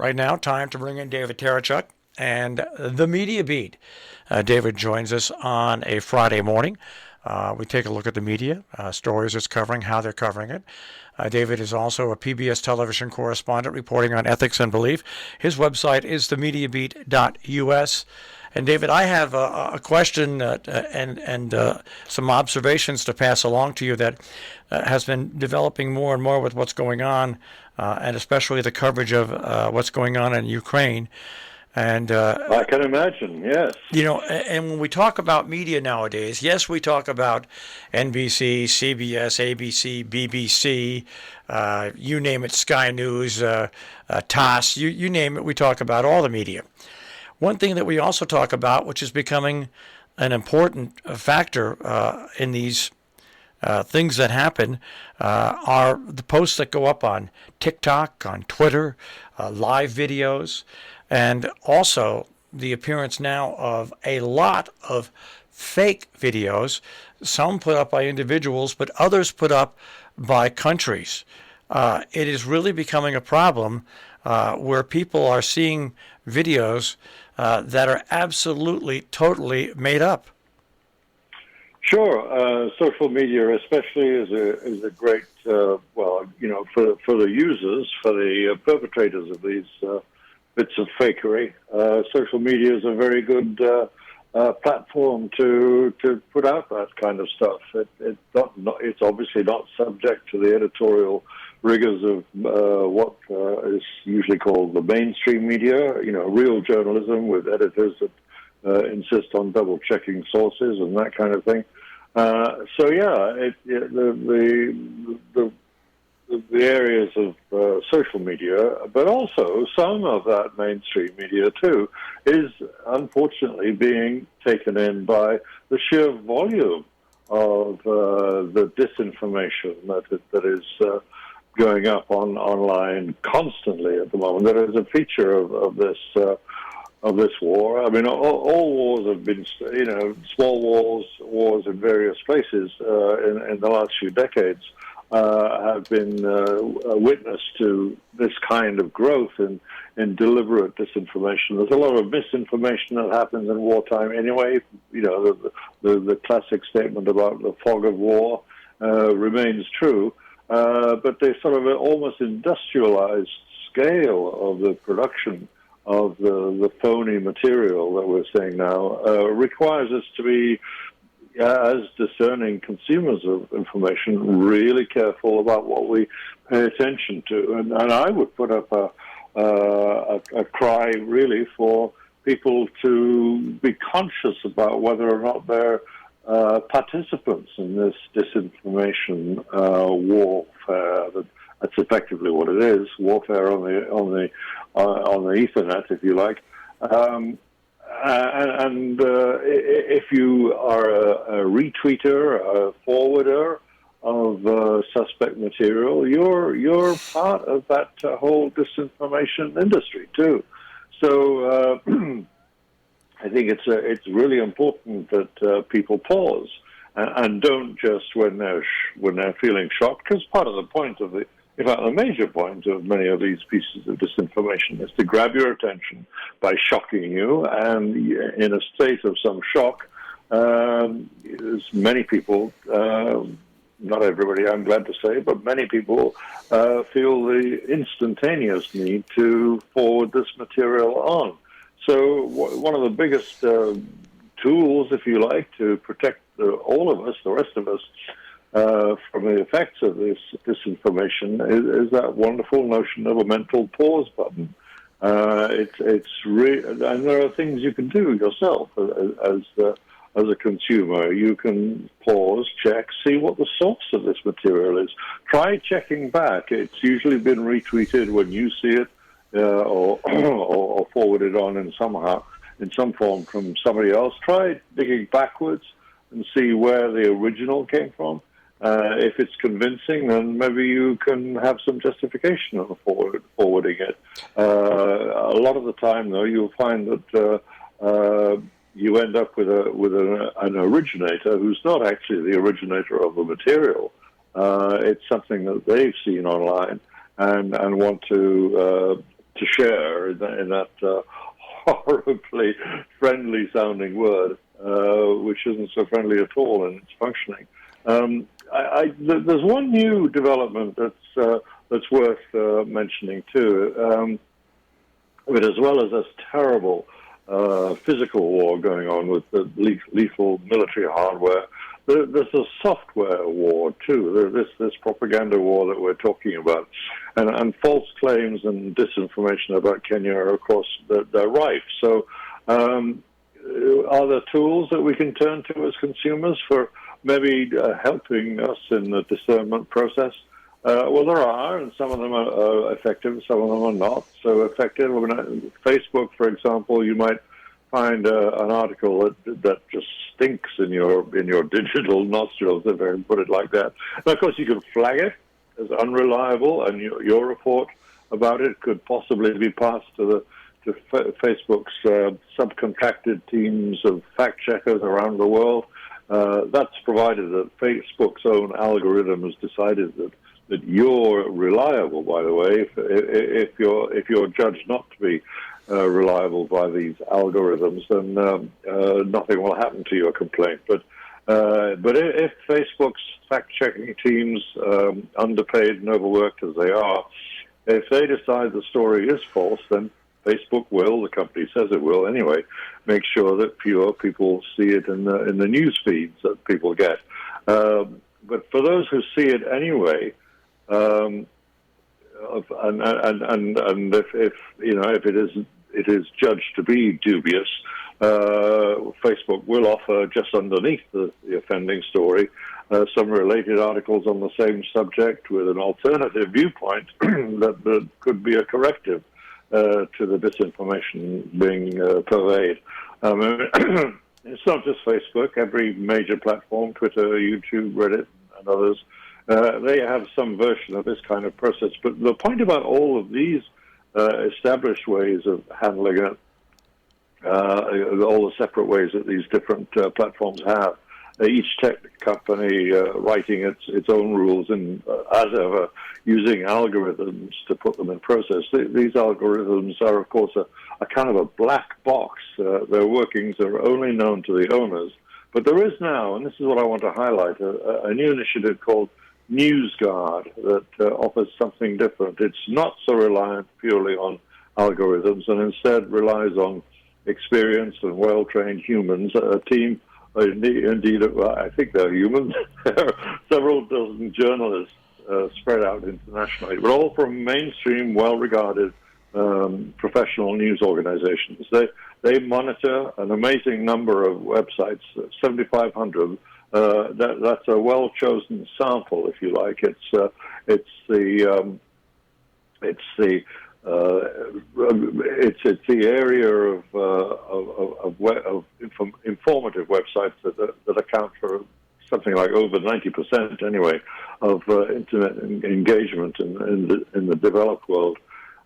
right now, time to bring in David Tereshchuk and the Media Beat. David joins us on a Friday morning. We take a look at the media, stories it's covering, how they're covering it. David is also a PBS television correspondent reporting on ethics and belief. His website is themediabeat.us. And David, I have a question and some observations to pass along to you that has been developing more and more with what's going on, and especially the coverage of what's going on in Ukraine. And I can imagine, yes. You know, and when we talk about media nowadays, yes, we talk about NBC, CBS, ABC, BBC, you name it, Sky News, TASS, you name it, we talk about all the media. One thing that we also talk about, which is becoming an important factor in these things that happen, are the posts that go up on TikTok, on Twitter, live videos, and also the appearance now of a lot of fake videos, some put up by individuals, but others put up by countries. It is really becoming a problem where people are seeing videos that are absolutely, totally made up. Sure. Social media especially is a great, for the users, for the perpetrators of these bits of fakery. Social media is a very good platform to put out that kind of stuff. It's obviously not subject to the editorial rigors of what is usually called the mainstream media, real journalism with editors that insist on double-checking sources and that kind of thing. The areas of social media, but also some of that mainstream media too, is unfortunately being taken in by the sheer volume of the disinformation that is going up online constantly at the moment. That is a feature of this war. I mean, all wars have been, small wars in various places in the last few decades. Have been witness to this kind of growth in deliberate disinformation. There's a lot of misinformation that happens in wartime anyway. The classic statement about the fog of war remains true, but the sort of almost industrialized scale of the production of the phony material that we're seeing now requires us to be, as discerning consumers of information, really careful about what we pay attention to. And I would put up a cry, really, for people to be conscious about whether or not they're participants in this disinformation warfare. That's effectively what it is, warfare on the Ethernet, if you like. If you are a retweeter, a forwarder of suspect material, you're part of that whole disinformation industry too. So I think it's really important that people pause and don't just when they're feeling shocked, because part of the point of in fact, the major point of many of these pieces of disinformation is to grab your attention by shocking you, and in a state of some shock, many people, not everybody, I'm glad to say, but many people feel the instantaneous need to forward this material on. So one of the biggest tools, if you like, to protect all of us, the rest of us, from the effects of this disinformation is that wonderful notion of a mental pause button. And there are things you can do yourself as a consumer. You can pause, check, see what the source of this material is. Try checking back. It's usually been retweeted when you see it, or forwarded on in some form from somebody else. Try digging backwards and see where the original came from. If it's convincing, then maybe you can have some justification of forwarding it. A lot of the time, though, you'll find that you end up with an originator who's not actually the originator of the material. It's something that they've seen online and want to share in that horribly friendly-sounding word, which isn't so friendly at all in its functioning. There's one new development that's worth mentioning too. But as well as this terrible physical war going on with the lethal military hardware, there's a software war too. This propaganda war that we're talking about, and false claims and disinformation about Kenya are, of course, they're rife. So, are there tools that we can turn to as consumers for maybe helping us in the discernment process? Well, there are, and some of them are effective, some of them are not so effective. Facebook, for example, you might find an article that just stinks in your digital nostrils, if I can put it like that. And of course, you can flag it as unreliable, and your report about it could possibly be passed to Facebook's subcontracted teams of fact checkers around the world. That's provided that Facebook's own algorithm has decided that you're reliable. By the way, if you're judged not to be reliable by these algorithms, then nothing will happen to your complaint. But if Facebook's fact-checking teams, underpaid and overworked as they are, if they decide the story is false, then Facebook will, the company says it will anyway, make sure that fewer people see it in the news feeds that people get. But for those who see it anyway, and if it is judged to be dubious, Facebook will offer just underneath the offending story some related articles on the same subject with an alternative viewpoint that could be a corrective to the disinformation being purveyed. It's not just Facebook. Every major platform, Twitter, YouTube, Reddit, and others, they have some version of this kind of process. But the point about all of these established ways of handling it, all the separate ways that these different platforms have, each tech company writing its own rules and, as ever, using algorithms to put them in process. These algorithms are, of course, a kind of a black box. Their workings are only known to the owners. But there is now, and this is what I want to highlight, a new initiative called NewsGuard that offers something different. It's not so reliant purely on algorithms and instead relies on experienced and well-trained humans, a team. Indeed, I think they're humans. There are several dozen journalists spread out internationally, but all from mainstream, well-regarded professional news organizations. They monitor an amazing number of websites, 7,500. That's a well-chosen sample, if you like. It's the area of informative websites that account for something like over 90% anyway of internet engagement in the developed world.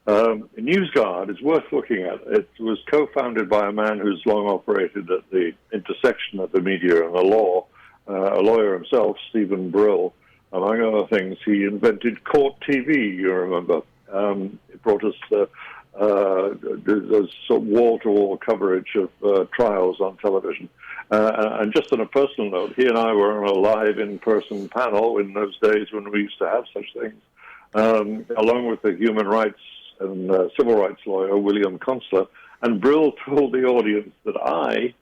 NewsGuard is worth looking at. It was co-founded by a man who's long operated at the intersection of the media and the law, a lawyer himself, Stephen Brill. Among other things, he invented Court TV, you remember. It brought us there's sort of wall-to-wall coverage of trials on television. And just on a personal note, he and I were on a live in-person panel in those days when we used to have such things, along with the human rights and civil rights lawyer, William Consular. And Brill told the audience that I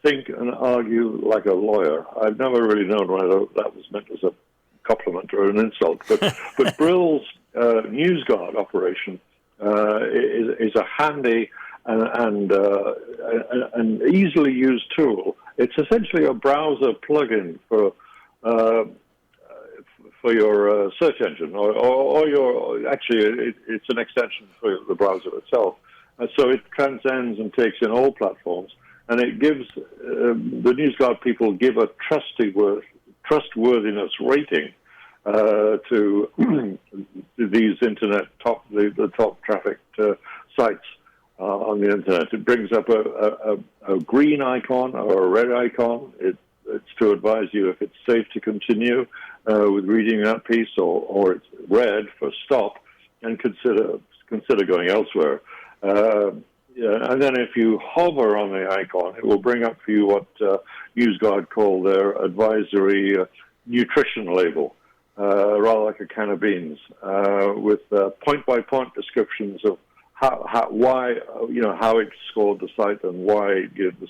think and argue like a lawyer. I've never really known whether that was meant as a compliment or an insult. But Brill's NewsGuard operation is a handy and easily used tool. It's essentially a browser plugin for your search engine, or your it's an extension for the browser itself. So it transcends and takes in all platforms, and it gives the NewsGuard people give a trustworthiness rating to these internet the top trafficked sites on the internet. It brings up a green icon or a red icon. It's to advise you if it's safe to continue with reading that piece, or it's red for stop, and consider consider going elsewhere. And then if you hover on the icon, it will bring up for you what NewsGuard call their advisory nutrition label, rather like a can of beans, with point-by-point descriptions of why it scored the site and why it gave the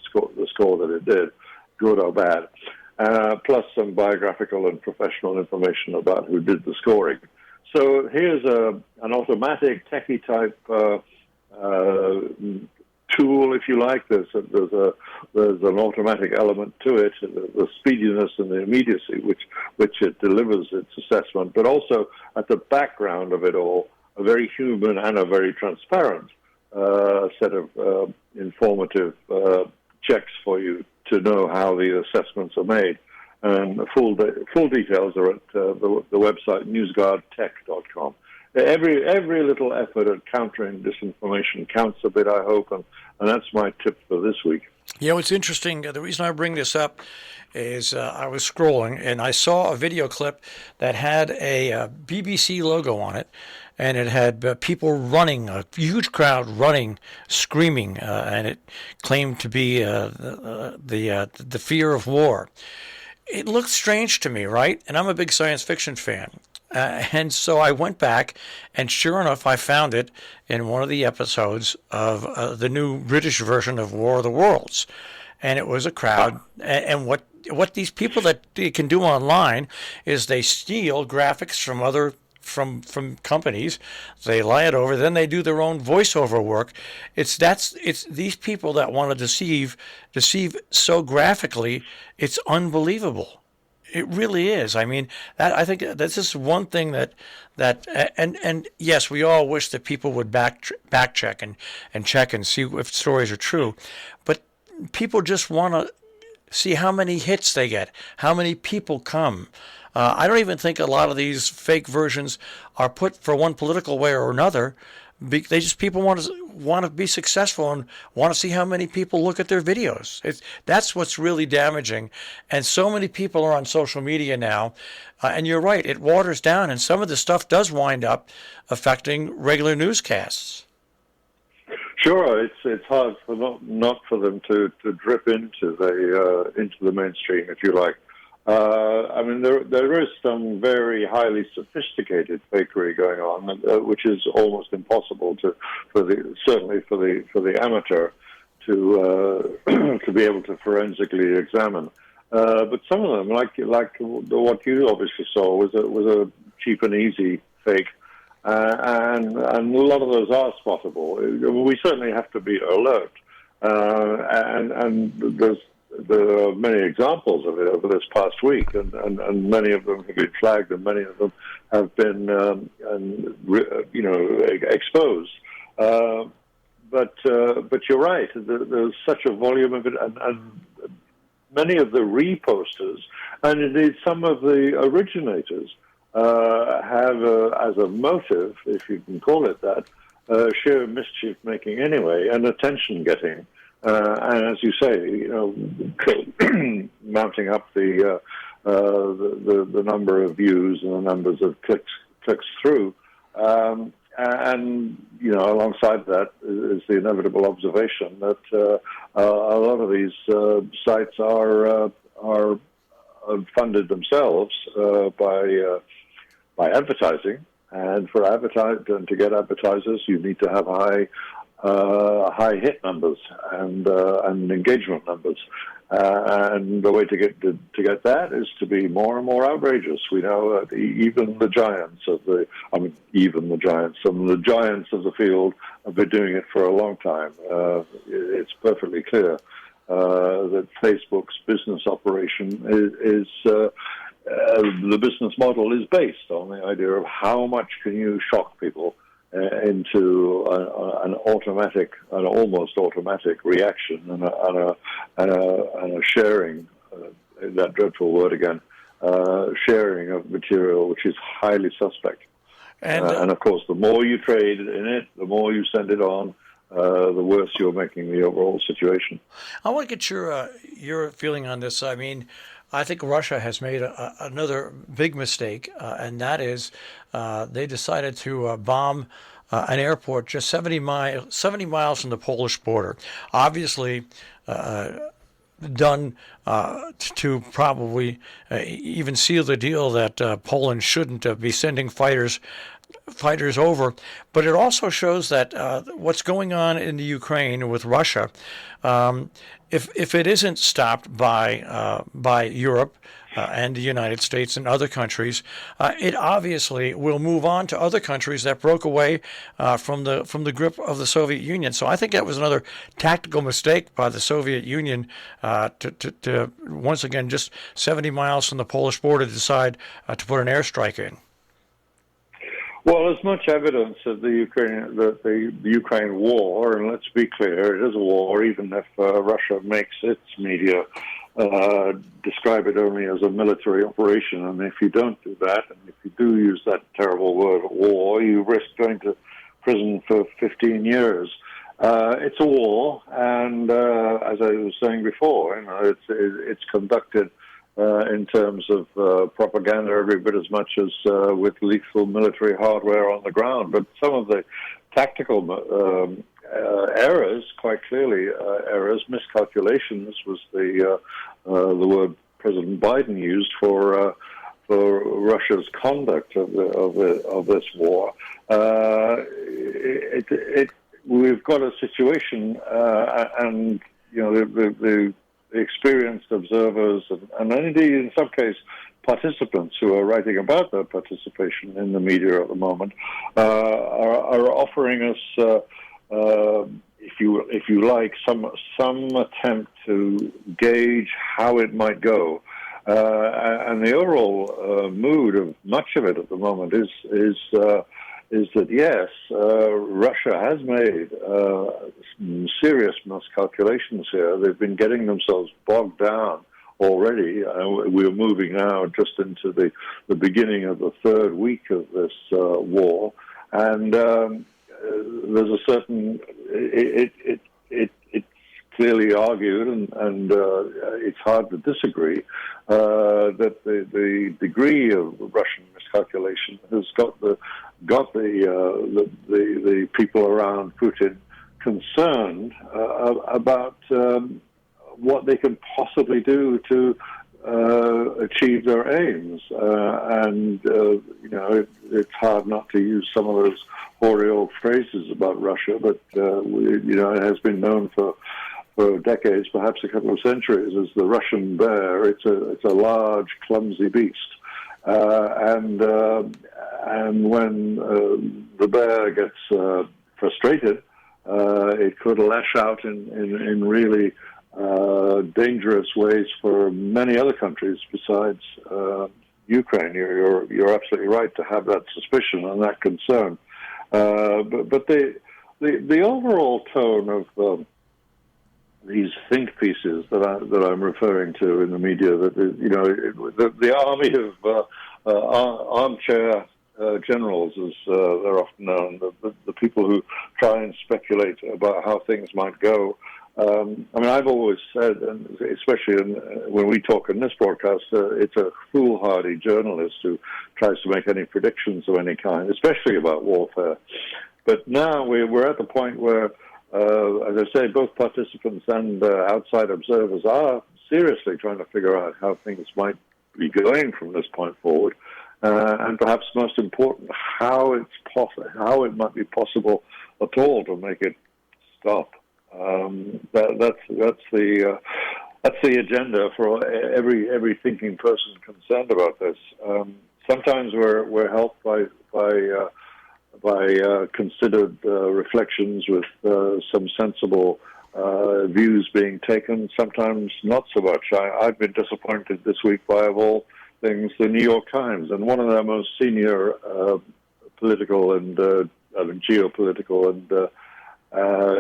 score that it did, good or bad, plus some biographical and professional information about who did the scoring. So here's an automatic techie type tool, if you like. There's an automatic element to it, the speediness and the immediacy which it delivers its assessment, but also at the background of it all, a very human and a very transparent set of informative checks for you to know how the assessments are made. And the full details are at the website newsguardtech.com. Every little effort at countering disinformation counts a bit, I hope, and that's my tip for this week. You know, it's interesting. The reason I bring this up is I was scrolling and I saw a video clip that had a BBC logo on it, and it had people running, a huge crowd running, screaming, and it claimed to be the fear of war. It looked strange to me, right? And I'm a big science fiction fan. And so I went back, and sure enough, I found it in one of the episodes of the new British version of War of the Worlds. And it was a crowd. And what these people that they can do online is they steal graphics from other from companies, they lie it over, then they do their own voiceover work. It's these people that want to deceive so graphically, it's unbelievable. It really is. I mean, I think that's just one thing that yes, we all wish that people would back check and check and see if stories are true, but people just want to see how many hits they get, how many people come. I don't even think a lot of these fake versions are put for one political way or another. People want to be successful and want to see how many people look at their videos. That's what's really damaging. And so many people are on social media now. And you're right, it waters down, and some of the stuff does wind up affecting regular newscasts. Sure, it's hard for not for them to drip into the mainstream, if you like. I mean, there is some very highly sophisticated fakery going on, which is almost impossible certainly for the amateur to to be able to forensically examine. But some of them, like what you obviously saw, was a cheap and easy fake, and a lot of those are spottable. We certainly have to be alert, and there are many examples of it over this past week, and many of them have been flagged, and many of them have been, exposed. But you're right. There's such a volume of it, and many of the reposters, and indeed some of the originators, have as a motive, if you can call it that, sheer mischief making anyway, and attention getting. And as you say, mounting up the number of views and the numbers of clicks through, and alongside that is the inevitable observation that a lot of these sites are funded themselves by advertising, and to get advertisers, you need to have high hit numbers and engagement numbers, and the way to get that is to be more and more outrageous. We know that even the giants of the giants of the field have been doing it for a long time. It's perfectly clear that Facebook's business operation is the business model is based on the idea of how much can you shock people into an almost automatic reaction and a sharing, that dreadful word again, sharing of material which is highly suspect. And of course, the more you trade in it, the more you send it on, the worse you're making the overall situation. I want to get your feeling on this. I mean, I think Russia has made another big mistake, and that is they decided to bomb an airport just 70 miles from the Polish border. Obviously, done to probably even seal the deal that Poland shouldn't be sending fighters over. But it also shows that what's going on in the Ukraine with Russia, if it isn't stopped by Europe and the United States and other countries, it obviously will move on to other countries that broke away from the grip of the Soviet Union. So I think that was another tactical mistake by the Soviet Union to once again, just 70 miles from the Polish border, decide to put an airstrike in. Well, there's much evidence of the Ukraine war, and let's be clear, it is a war, even if Russia makes its media describe it only as a military operation. And if you don't do that, and if you do use that terrible word war, you risk going to prison for 15 years. It's a war, and as I was saying before, it's conducted in terms of propaganda every bit as much as with lethal military hardware on the ground. But some of the tactical errors, quite clearly errors, miscalculations was the word President Biden used for Russia's conduct of this war. We've got a situation, and the experienced observers and indeed in some cases participants who are writing about their participation in the media at the moment are offering us, if you like, some attempt to gauge how it might go, and the overall mood of much of it at the moment is that yes, Russia has made serious miscalculations here. They've been getting themselves bogged down already. We're moving now just into the beginning of the third week of this war, and there's a certain it's clearly argued, and it's hard to disagree that the degree of Russian miscalculation has got the people around Putin concerned about what they can possibly do to achieve their aims, and it's hard not to use some of those hoary old phrases about Russia, but it has been known for decades, perhaps a couple of centuries, as the Russian bear. It's a large, clumsy beast, and when the bear gets frustrated, it could lash out in really dangerous ways for many other countries besides Ukraine. You're absolutely right to have that suspicion and that concern, but the overall tone of these think pieces that I'm referring to in the media, that the army of armchair generals, as they're often known, the people who try and speculate about how things might go. I've always said, and especially when we talk in this broadcast, it's a foolhardy journalist who tries to make any predictions of any kind, especially about warfare. But now we're at the point where, as I say, both participants and outside observers are seriously trying to figure out how things might be going from this point forward, and perhaps most important, how it might be possible at all to make it stop. That's the agenda for every thinking person concerned about this. Sometimes we're helped by considered reflections with some sensible views being taken. Sometimes not so much. I've been disappointed this week by, of all things, the New York Times, and one of their most senior political and geopolitical and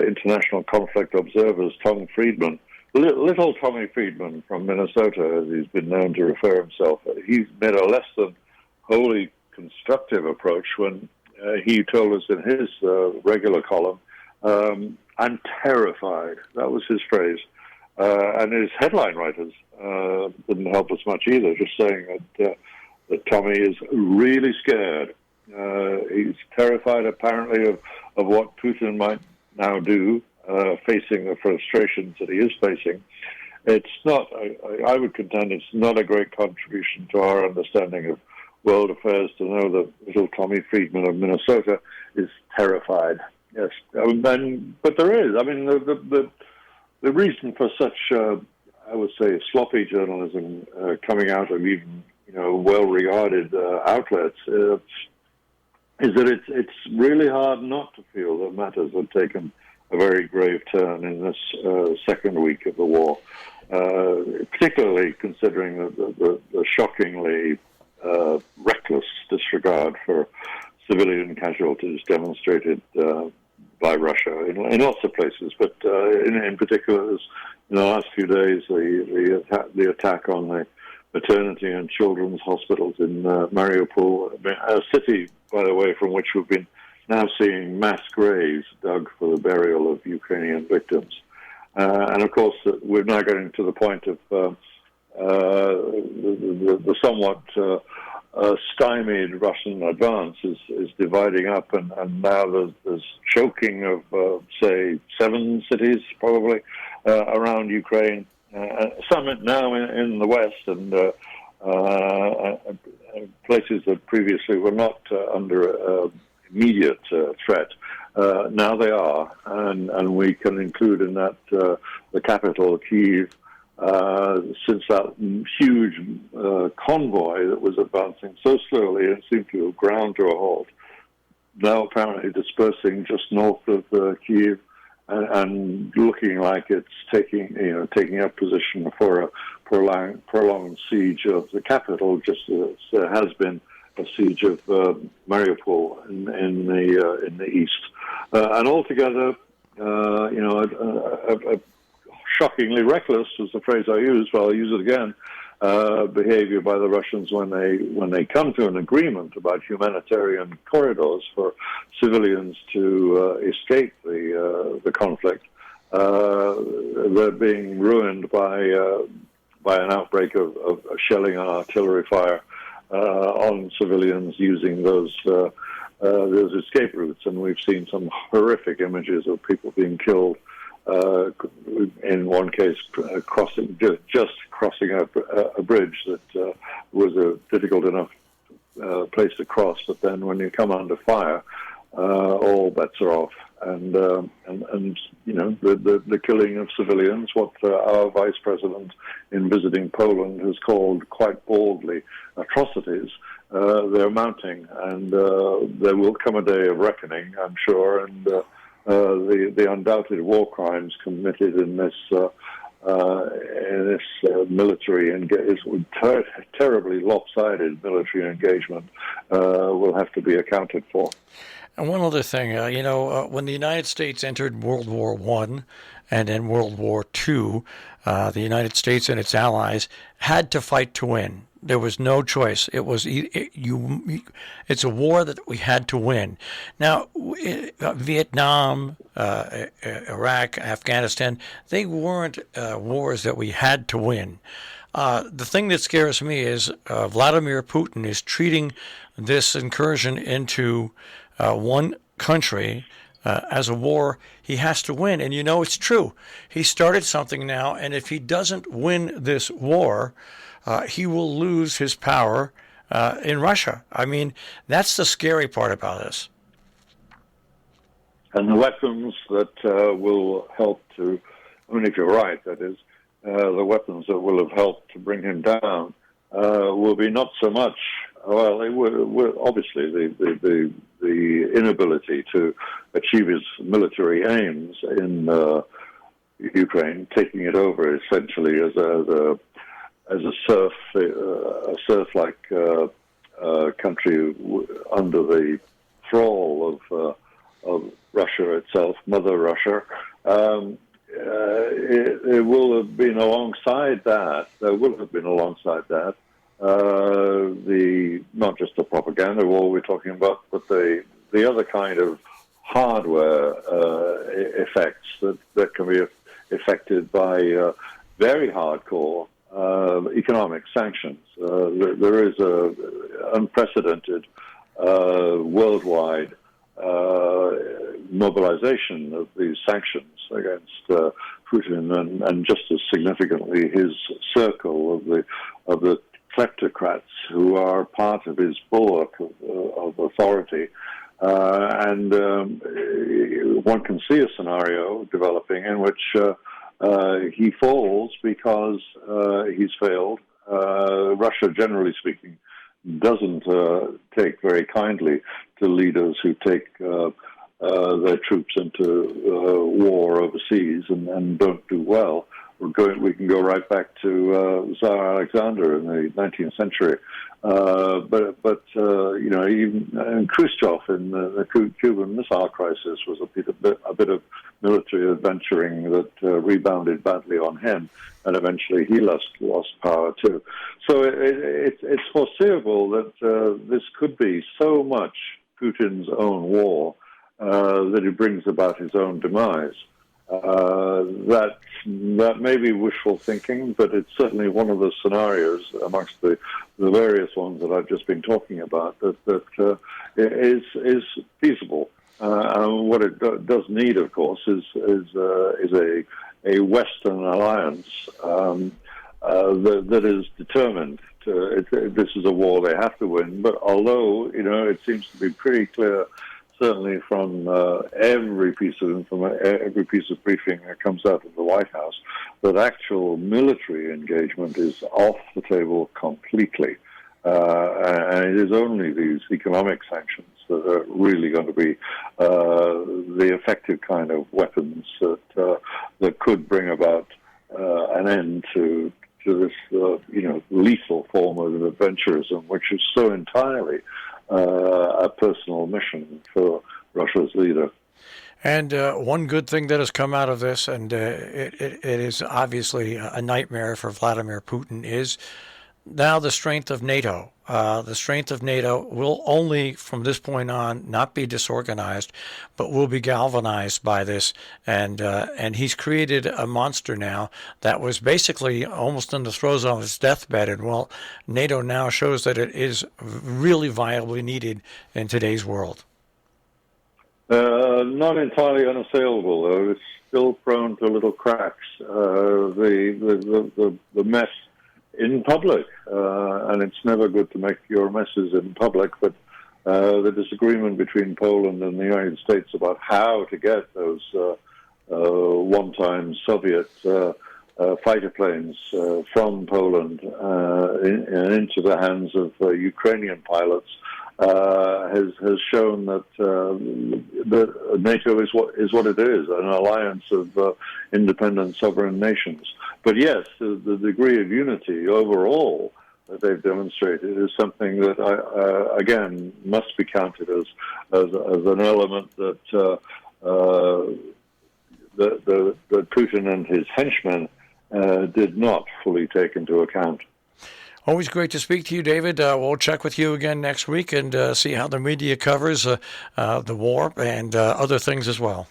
international conflict observers, Tom Friedman, little Tommy Friedman from Minnesota, as he's been known to refer himself. He's made a less than wholly constructive approach when he told us in his regular column, "I'm terrified." That was his phrase. And his headline writers didn't help us much either, just saying that Tommy is really scared. He's terrified, apparently, of what Putin might now do, facing the frustrations that he is facing. It's not, I would contend, it's not a great contribution to our understanding of world affairs to know that little Tommy Friedman of Minnesota is terrified. Yes, but there is. I mean, the reason for such, I would say, sloppy journalism coming out of even well-regarded outlets is that it's really hard not to feel that matters have taken a very grave turn in this second week of the war, particularly considering the shockingly reckless disregard for civilian casualties demonstrated by Russia in lots of places, but in particular, in the last few days, the attack on the maternity and children's hospitals in Mariupol, a city, by the way, from which we've been now seeing mass graves dug for the burial of Ukrainian victims. And of course, we're now getting to the point of the somewhat stymied Russian advance is dividing up, and now there's choking of, say, 7 cities, probably, around Ukraine. Some now in the West, and places that previously were not under immediate threat. Now they are, and we can include in that the capital, Kyiv, since that huge convoy that was advancing so slowly and seemed to have ground to a halt, now apparently dispersing just north of Kyiv, and looking like it's taking up position for a prolonged siege of the capital, just as there has been a siege of Mariupol in the east, and altogether, a shockingly reckless was the phrase I used. Well, I'll use it again. Behavior by the Russians when they come to an agreement about humanitarian corridors for civilians to escape the conflict. They're being ruined by an outbreak of shelling and artillery fire on civilians using those escape routes, and we've seen some horrific images of people being killed. In one case, crossing a bridge that was a difficult enough place to cross, but then when you come under fire, all bets are off. And the killing of civilians, what our vice president in visiting Poland has called quite boldly atrocities, they're mounting, and there will come a day of reckoning, I'm sure, and the undoubted war crimes committed in this military and terribly lopsided military engagement will have to be accounted for. And one other thing, when the United States entered World War I and then World War II, the United States and its allies had to fight to win. There was no choice. It's a war that we had to win. Now, Vietnam, Iraq, Afghanistan, they weren't wars that we had to win. The thing that scares me is Vladimir Putin is treating this incursion into one country as a war he has to win. And it's true. He started something now, and if he doesn't win this war, he will lose his power in Russia. I mean, that's the scary part about this. And the weapons that will help to, if you're right, that is, the weapons that will have helped to bring him down will be not so much, well, they will obviously the inability to achieve his military aims in Ukraine, taking it over essentially as a serf-like country under the thrall of Russia itself, Mother Russia. It will have been alongside that. There will have been alongside that not just the propaganda war we're talking about, but the other kind of hardware effects that can be affected by very hardcore economic sanctions. There is a unprecedented worldwide mobilization of these sanctions against Putin, and just as significantly his circle of the kleptocrats who are part of his bulwark of authority. And one can see a scenario developing in which he falls because he's failed. Russia, generally speaking, doesn't take very kindly to leaders who take their troops into war overseas and don't do well. We can go right back to Tsar Alexander in the 19th century. But even Khrushchev in the Cuban Missile Crisis was a bit of military adventuring that rebounded badly on him, and eventually he lost power too. So it's foreseeable that this could be so much Putin's own war that he brings about his own demise. That may be wishful thinking, but it's certainly one of the scenarios amongst the various ones that I've just been talking about that is feasible. What it does need, of course, is a Western alliance that is determined. This is a war they have to win. But although it seems to be pretty clear, certainly from every piece of briefing that comes out of the White House, that actual military engagement is off the table completely. And it is only these economic sanctions that are really going to be the effective kind of weapons that could bring about an end to this lethal form of adventurism, which is so entirely a personal mission for Russia's leader. And one good thing that has come out of this, and it is obviously a nightmare for Vladimir Putin, is now the strength of NATO. The strength of NATO will only, from this point on, not be disorganized, but will be galvanized by this. And he's created a monster now that was basically almost in the throes of its deathbed. And well, NATO now shows that it is really viably needed in today's world. Not entirely unassailable, though. It's still prone to little cracks. The mess in public, and it's never good to make your messes in public, but the disagreement between Poland and the United States about how to get those one-time Soviet fighter planes from Poland into the hands of Ukrainian pilots has shown that NATO is what it is, an alliance of independent sovereign nations. But yes, the degree of unity overall that they've demonstrated is something that again must be counted as an element that that Putin and his henchmen did not fully take into account. Always great to speak to you, David. We'll check with you again next week and see how the media covers the war and other things as well.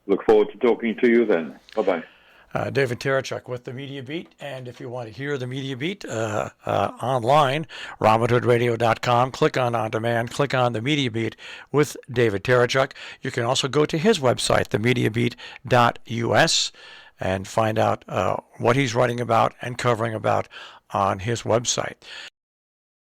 Look forward to talking to you then. Bye-bye. David Tereshchuk with the Media Beat. And if you want to hear the Media Beat online, robinhoodradio.com, click on demand, click on the Media Beat with David Tereshchuk. You can also go to his website, themediabeat.us, and find out what he's writing about and covering about on his website.